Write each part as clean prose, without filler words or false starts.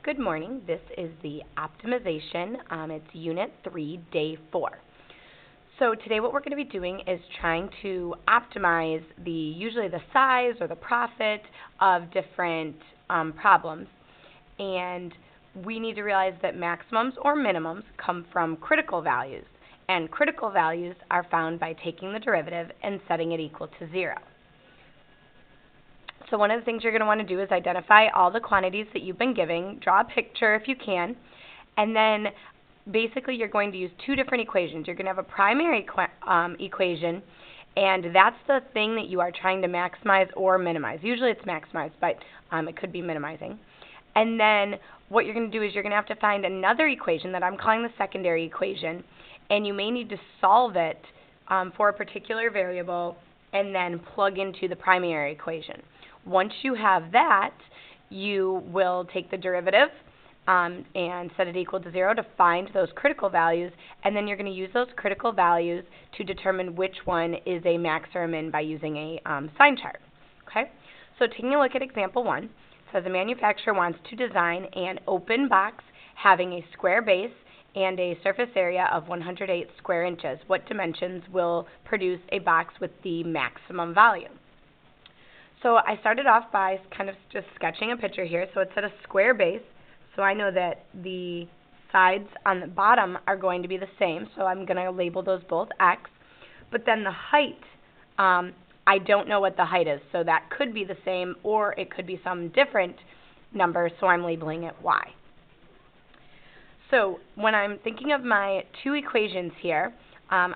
Good morning. This is the optimization. It's Unit 3, Day 4. So today what we're going to be doing is trying to optimize usually the size or the profit of different problems. And we need to realize that maximums or minimums come from critical values. And critical values are found by taking the derivative and setting it equal to 0. So one of the things you're going to want to do is identify all the quantities that you've been giving, draw a picture if you can, and then basically you're going to use two different equations. You're going to have a primary equation, and that's the thing that you are trying to maximize or minimize. Usually it's maximize, but it could be minimizing. And then what you're going to do is you're going to have to find another equation that I'm calling the secondary equation, and you may need to solve it for a particular variable and then plug into the primary equation. Once you have that, you will take the derivative and set it equal to 0 to find those critical values, and then you're going to use those critical values to determine which one is a max or a min by using a sign chart. Okay? So taking a look at example 1, it says a manufacturer wants to design an open box having a square base and a surface area of 108 square inches. What dimensions will produce a box with the maximum volume? So I started off by kind of just sketching a picture here. So it's at a square base, so I know that the sides on the bottom are going to be the same, so I'm going to label those both X. But then the height, I don't know what the height is, so that could be the same or it could be some different number, so I'm labeling it Y. So when I'm thinking of my two equations here, I'm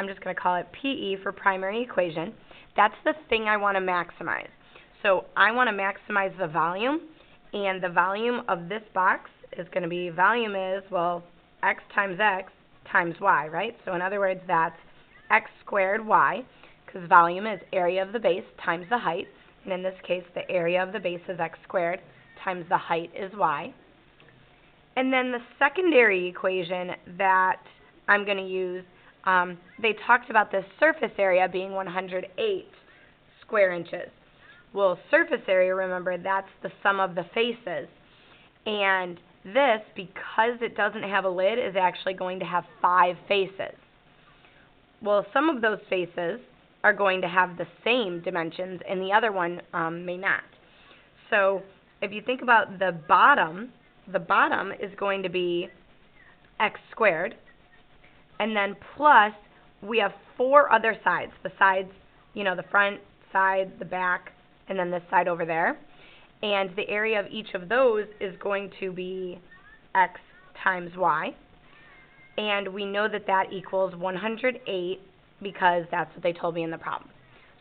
just going to call it PE for primary equation. That's the thing I want to maximize. So I want to maximize the volume, and the volume of this box is going to be, volume is, well, X times Y, right? So in other words, that's X squared Y, because volume is area of the base times the height, and in this case, the area of the base is X squared times the height is Y. And then the secondary equation that I'm going to use, they talked about this surface area being 108 square inches. Well, surface area, remember, that's the sum of the faces. And this, because it doesn't have a lid, is actually going to have 5 faces. Well, some of those faces are going to have the same dimensions, and the other one may not. So if you think about the bottom is going to be X squared. And then plus, we have 4 other sides. The sides, the front side, the back, and then this side over there. And the area of each of those is going to be X times Y. And we know that that equals 108 because that's what they told me in the problem.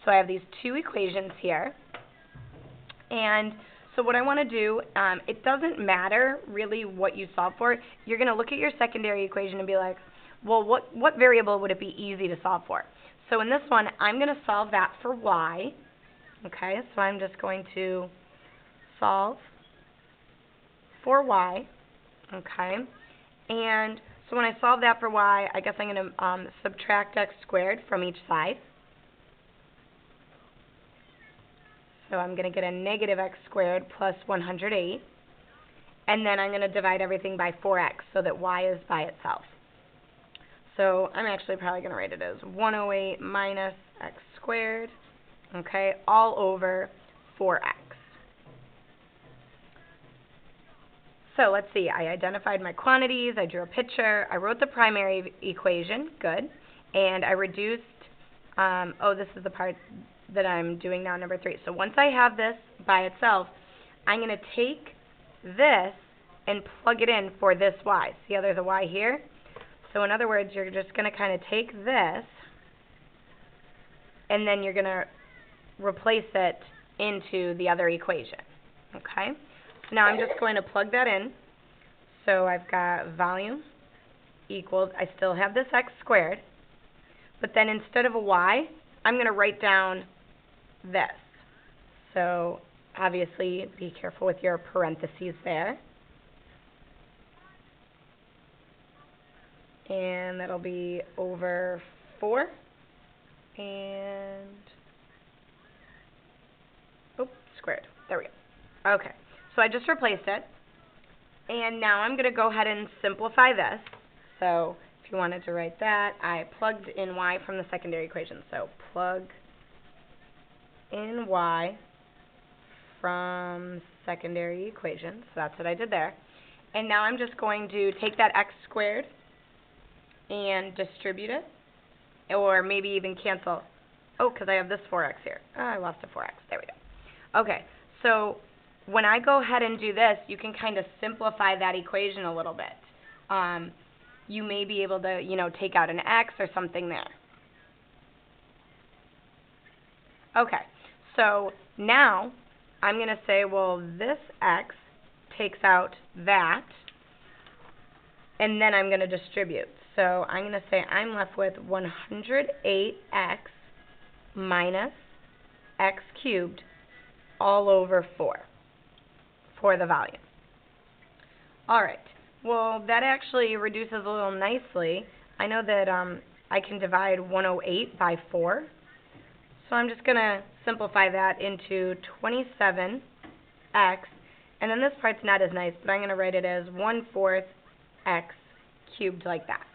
So I have these two equations here. And so what I want to do, it doesn't matter really what you solve for. You're going to look at your secondary equation and be like, well, what variable would it be easy to solve for? So in this one, I'm going to solve that for Y. Okay, so I'm just going to solve for Y. Okay, and so when I solve that for Y, I guess I'm going to subtract X squared from each side. So I'm going to get a negative X squared plus 108. And then I'm going to divide everything by 4X so that Y is by itself. So I'm actually probably going to write it as 108 minus X squared, okay, all over 4X. So let's see, I identified my quantities, I drew a picture, I wrote the primary equation, good, and I reduced, this is the part that I'm doing now, number 3. So once I have this by itself, I'm going to take this and plug it in for this Y. See how there's a Y here? So in other words, you're just going to kind of take this, and then you're going to replace it into the other equation. Okay? So now I'm just going to plug that in. So I've got volume equals, I still have this X squared, but then instead of a Y, I'm going to write down this. So obviously, be careful with your parentheses there. And that'll be over 4. And, squared. There we go. Okay. So I just replaced it. And now I'm going to go ahead and simplify this. So if you wanted to write that, I plugged in y from the secondary equation. So plug in y from secondary equation. So that's what I did there. And now I'm just going to take that x squared and distribute it, or maybe even cancel. Oh, because I have this 4x here. Oh, I lost a 4x. There we go. Okay, so when I go ahead and do this, you can kind of simplify that equation a little bit. You may be able to, take out an x or something there. Okay, so now I'm going to say, well, this x takes out that, and then I'm going to distribute. So I'm going to say I'm left with 108x minus x cubed all over 4 for the volume. All right. Well, that actually reduces a little nicely. I know that I can divide 108 by 4. So I'm just going to simplify that into 27x. And then this part's not as nice, but I'm going to write it as 1/4 x cubed like that.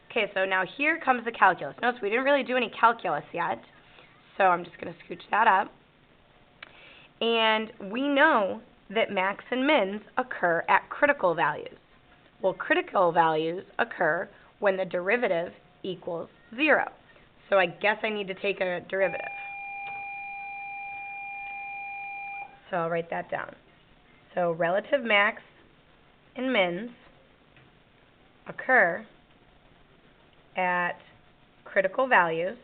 Okay, so now here comes the calculus. Notice we didn't really do any calculus yet. So I'm just going to scooch that up. And we know that max and mins occur at critical values. Well, critical values occur when the derivative equals 0. So I guess I need to take a derivative. So I'll write that down. So relative max and mins occur at critical values.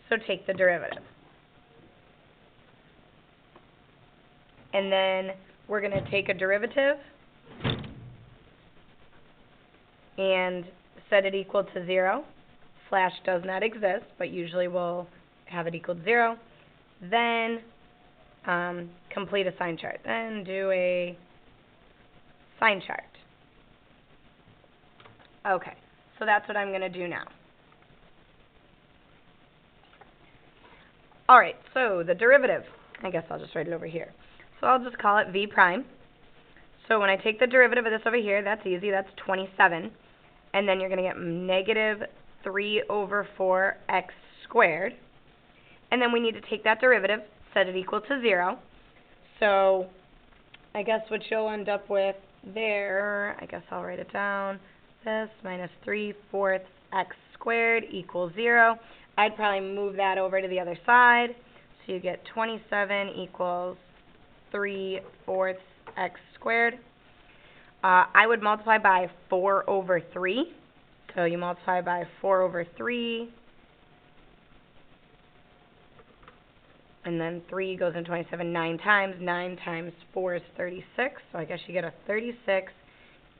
So take the derivative. And then we're going to take a derivative and set it equal to 0. Slash does not exist, but usually we'll have it equal to 0. Then complete a sign chart. Then do a sign chart. Okay, so that's what I'm going to do now. All right, so the derivative, I guess I'll just write it over here. So I'll just call it v prime. So when I take the derivative of this over here, that's easy, that's 27. And then you're going to get negative 3 over 4x squared. And then we need to take that derivative, set it equal to 0. So I guess what you'll end up with there, I guess I'll write it down, this minus 3/4 x squared equals 0. I'd probably move that over to the other side. So you get 27 equals 3/4 x squared. I would multiply by 4 over 3. So you multiply by 4 over 3. And then 3 goes in 27 9 times. 9 times 4 is 36. So I guess you get a 36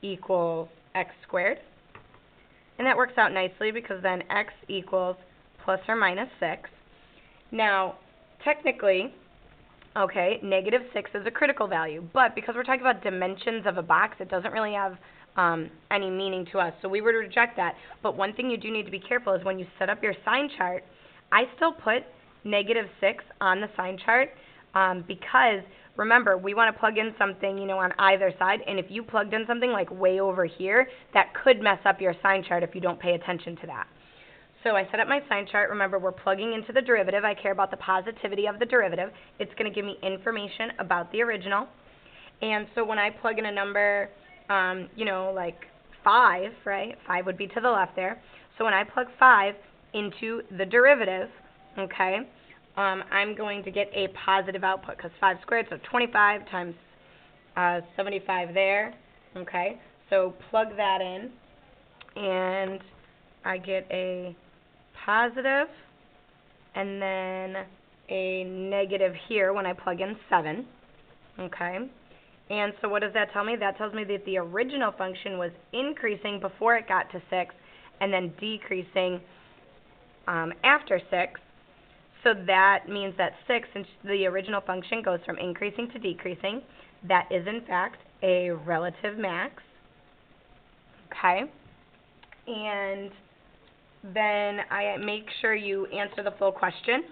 equals x squared. And that works out nicely because then x equals plus or minus 6. Now, technically, okay, negative 6 is a critical value. But because we're talking about dimensions of a box, it doesn't really have any meaning to us. So we would reject that. But one thing you do need to be careful is when you set up your sign chart, I still put negative 6 on the sign chart because, remember, we want to plug in something, on either side. And if you plugged in something like way over here, that could mess up your sign chart if you don't pay attention to that. So I set up my sign chart. Remember, we're plugging into the derivative. I care about the positivity of the derivative. It's going to give me information about the original. And so when I plug in a number, like 5, right? 5 would be to the left there. So when I plug 5 into the derivative, okay, I'm going to get a positive output because 5 squared, so 25 times 75 there, okay? So plug that in, and I get a positive and then a negative here when I plug in 7, okay? And so what does that tell me? That tells me that the original function was increasing before it got to 6 and then decreasing after 6. So that means that 6, since the original function goes from increasing to decreasing, that is in fact a relative max. Okay? And then I make sure you answer the full question.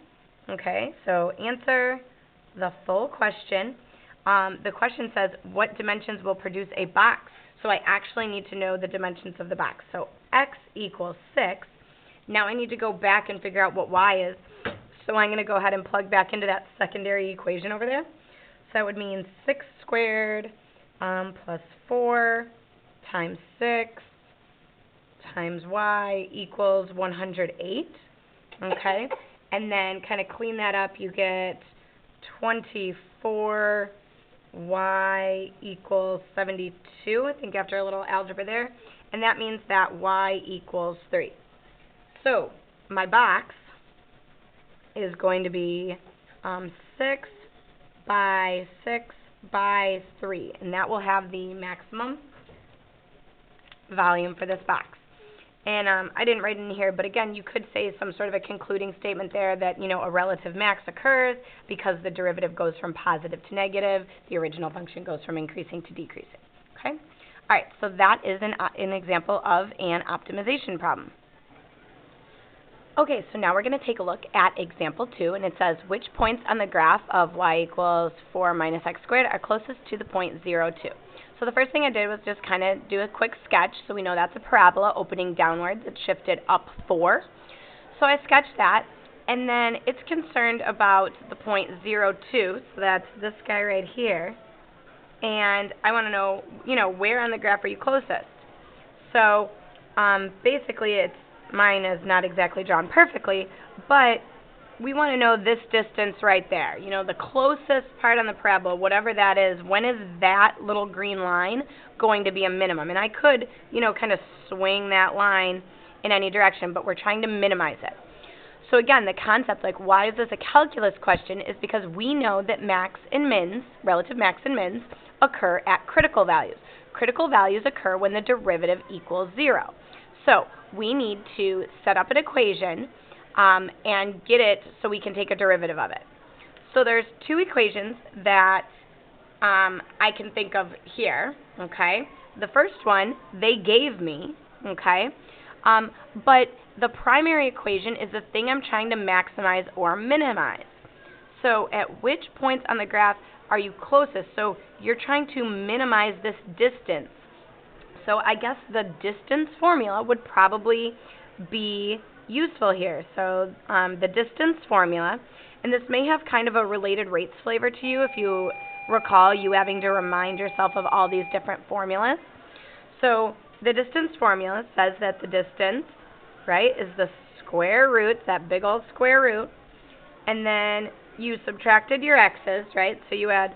Okay? So answer the full question. the question says, what dimensions will produce a box? So I actually need to know the dimensions of the box. So x equals 6. Now I need to go back and figure out what y is. So I'm going to go ahead and plug back into that secondary equation over there. So that would mean 6 squared plus 4 times 6 times y equals 108. Okay? And then kind of clean that up, you get 24 y equals 72, I think after a little algebra there. And that means that y equals 3. So my box is going to be 6 by 6 by 3. And that will have the maximum volume for this box. And I didn't write it in here, but again, you could say some sort of a concluding statement there that, you know, a relative max occurs because the derivative goes from positive to negative. The original function goes from increasing to decreasing. Okay? All right, so that is an example of an optimization problem. Okay, so now we're going to take a look at example 2, and it says, which points on the graph of y equals 4 minus x squared are closest to the point 0, 2? So the first thing I did was just kind of do a quick sketch. So we know that's a parabola opening downwards. It shifted up 4. So I sketched that, and then it's concerned about the point 0, 2, so that's this guy right here. And I want to know, you know, where on the graph are you closest? So basically mine is not exactly drawn perfectly, but we want to know this distance right there. You know, the closest part on the parabola, whatever that is, when is that little green line going to be a minimum? And I could, you know, kind of swing that line in any direction, but we're trying to minimize it. So again, the concept, like why is this a calculus question, is because we know that max and mins, relative max and mins, occur at critical values. Critical values occur when the derivative equals 0. So we need to set up an equation and get it so we can take a derivative of it. So there's two equations that I can think of here, okay? The first one they gave me, okay? But the primary equation is the thing I'm trying to maximize or minimize. So at which points on the graph are you closest? So you're trying to minimize this distance. So I guess the distance formula would probably be useful here. So the distance formula, and this may have kind of a related rates flavor to you if you recall you having to remind yourself of all these different formulas. So the distance formula says that the distance, right, is the square root, that big old square root, and then you subtracted your x's, right? So you had,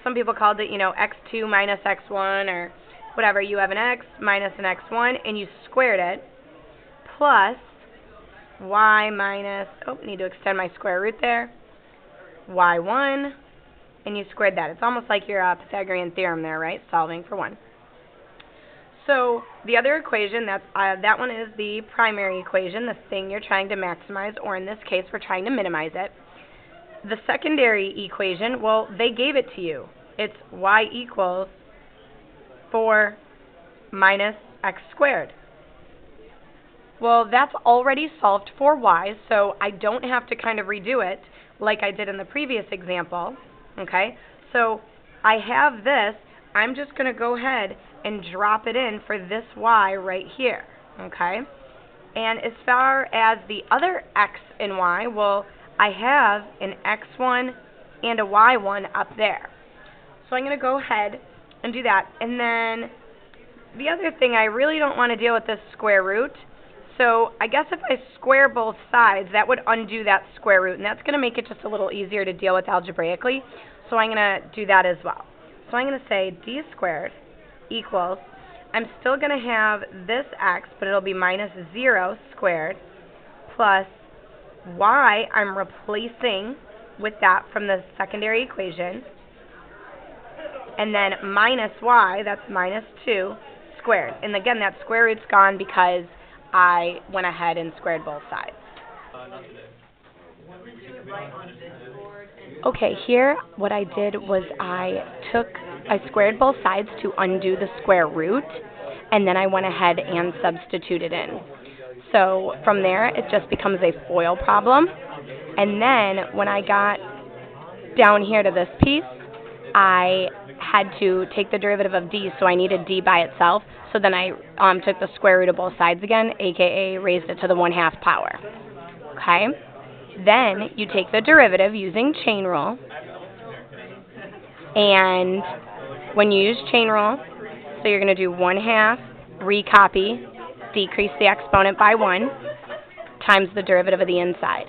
some people called it, you know, x2 minus x1 or whatever. You have an x minus an x1, and you squared it, plus y minus, need to extend my square root there, y1, and you squared that. It's almost like your Pythagorean theorem there, right? Solving for 1. So the other equation, that one is the primary equation, the thing you're trying to maximize, or in this case, we're trying to minimize it. The secondary equation, well, they gave it to you. It's y equals 4 minus x squared. Well, that's already solved for y, so I don't have to kind of redo it like I did in the previous example, okay? So I have this. I'm just going to go ahead and drop it in for this y right here, okay? And as far as the other x and y, well, I have an x1 and a y1 up there. So I'm going to go ahead and do that. And then the other thing, I really don't want to deal with this square root. So I guess if I square both sides, that would undo that square root, and that's going to make it just a little easier to deal with algebraically. So I'm going to do that as well. So I'm going to say d squared equals, I'm still going to have this x, but it'll be minus 0 squared, plus y, I'm replacing with that from the secondary equation, and then minus y, that's minus 2 squared. And again, that square root's gone because I went ahead and squared both sides. Okay, here what I did was I squared both sides to undo the square root, and then I went ahead and substituted in. So from there, it just becomes a FOIL problem. And then when I got down here to this piece, I had to take the derivative of d, so I needed d by itself. So then I took the square root of both sides again, aka raised it to the 1/2 power. Okay? Then you take the derivative using chain rule, and when you use chain rule, so you're going to do 1/2, recopy, decrease the exponent by 1, times the derivative of the inside.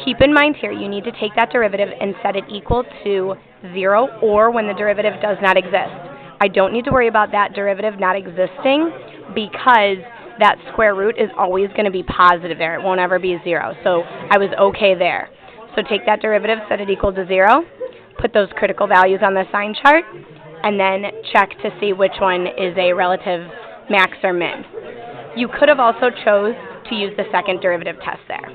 Keep in mind here, you need to take that derivative and set it equal to 0 or when the derivative does not exist. I don't need to worry about that derivative not existing because that square root is always going to be positive there. It won't ever be 0. So I was okay there. So take that derivative, set it equal to 0, put those critical values on the sign chart, and then check to see which one is a relative max or min. You could have also chose to use the second derivative test there.